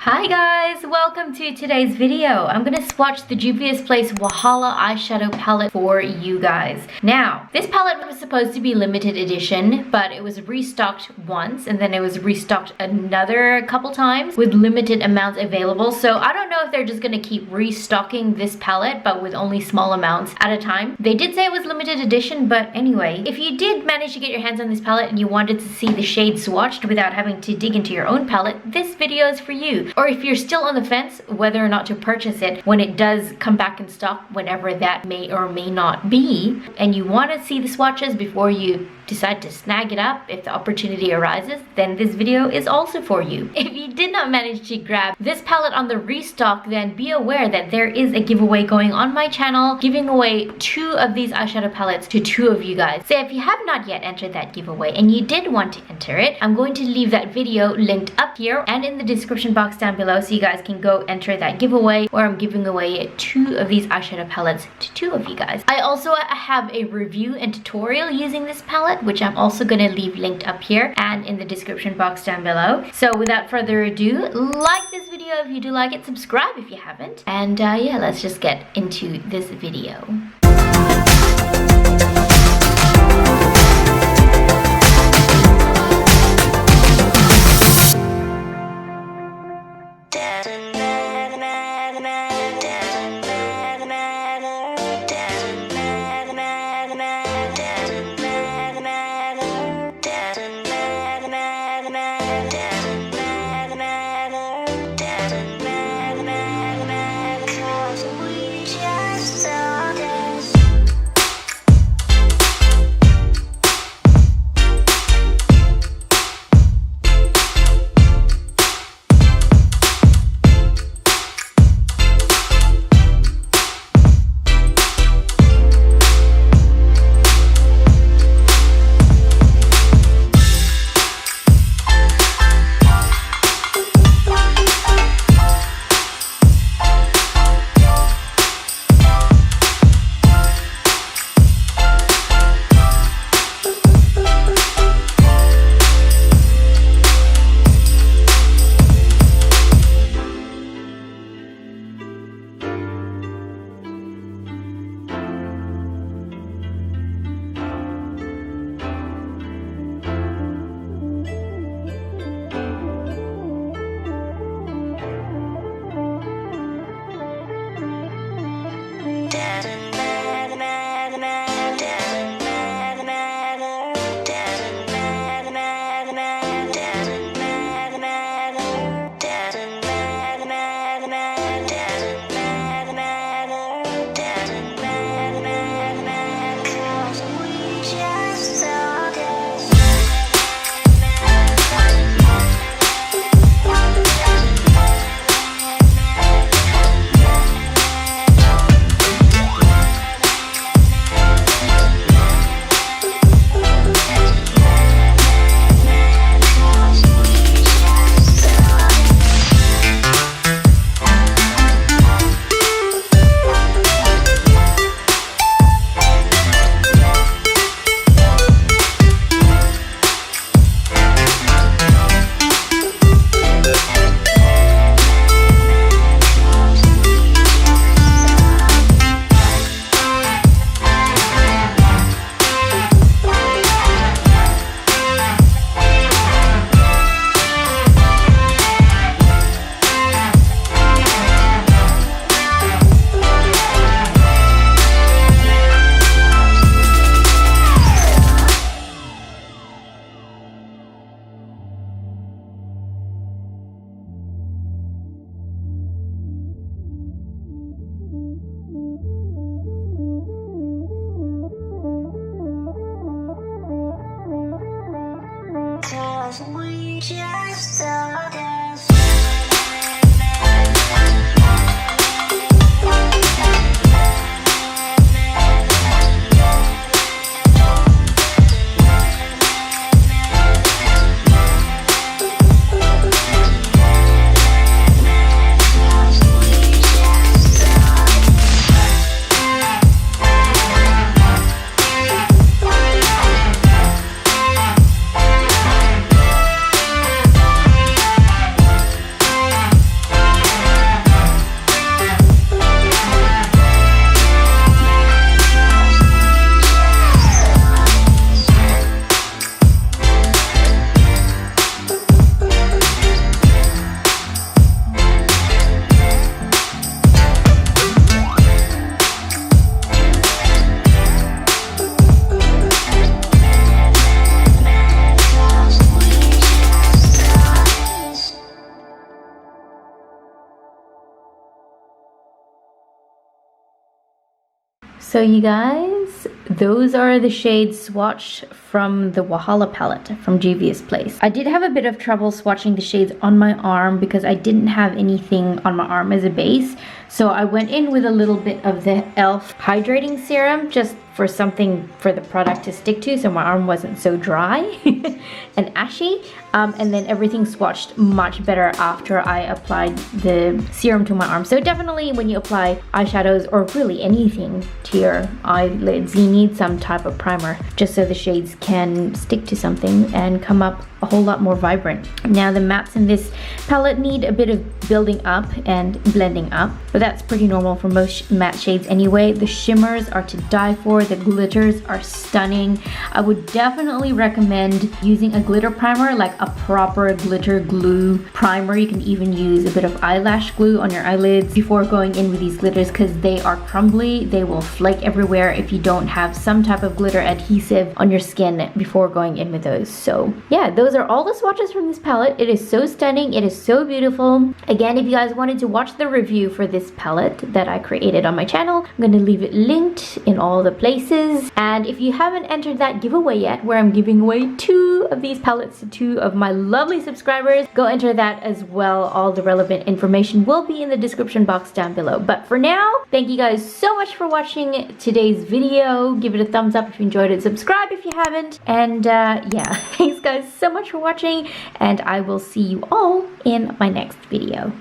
Hi guys, welcome to today's video. I'm gonna swatch the Juvia's Place Wahala eyeshadow palette for you guys. Now, this palette was supposed to be limited edition, but it was restocked once and then it was restocked another couple times with limited amounts available. So I don't know if they're just gonna keep restocking this palette, but with only small amounts at a time. They did say it was limited edition, but anyway, if you did manage to get your hands on this palette and you wanted to see the shade swatched without having to dig into your own palette, this video is for you. Or if you're still on the fence whether or not to purchase it when it does come back in stock, whenever that may or may not be, and you want to see the swatches before you decide to snag it up if the opportunity arises, then this video is also for you. If you did not manage to grab this palette on the restock, then be aware that there is a giveaway going on my channel, giving away 2 of these eyeshadow palettes to 2 of you guys. So if you have not yet entered that giveaway and you did want to enter it, I'm going to leave that video linked up here and in the description box down below so you guys can go enter that giveaway, where I'm giving away 2 of these eyeshadow palettes to 2 of you guys. I also have a review and tutorial using this palette, which I'm also going to leave linked up here and in the description box down below. So without further ado, like this video if you do like it, subscribe if you haven't, and yeah, let's just get into this video. So you guys, those are the shades swatched from the Wahala palette from Juvia's Place. I did have a bit of trouble swatching the shades on my arm because I didn't have anything on my arm as a base. So I went in with a little bit of the e.l.f. hydrating serum just for something for the product to stick to so my arm wasn't so dry and ashy. And then everything swatched much better after I applied the serum to my arm. So definitely when you apply eyeshadows or really anything to your eyelids, you need some type of primer just so the shades can stick to something and come up a whole lot more vibrant. Now the mattes in this palette need a bit of building up and blending up, but that's pretty normal for most matte shades anyway. The shimmers are to die for, the glitters are stunning. I would definitely recommend using a glitter primer, like a proper glitter glue primer. You can even use a bit of eyelash glue on your eyelids before going in with these glitters because they are crumbly. They will flake everywhere if you don't have some type of glitter adhesive on your skin before going in with those. So yeah, those are all the swatches from this palette. It is so stunning. It is so beautiful. Again, if you guys wanted to watch the review for this palette that I created on my channel, I'm going to leave it linked in all the places. And if you haven't entered that giveaway yet, where I'm giving away 2 of these palettes to 2 of my lovely subscribers, go enter that as well. All the relevant information will be in the description box down below. But for now, thank you guys so much for watching today's video. Give it a thumbs up if you enjoyed it. Subscribe if you haven't. And yeah, thanks guys so much for watching, and I will see you all in my next video.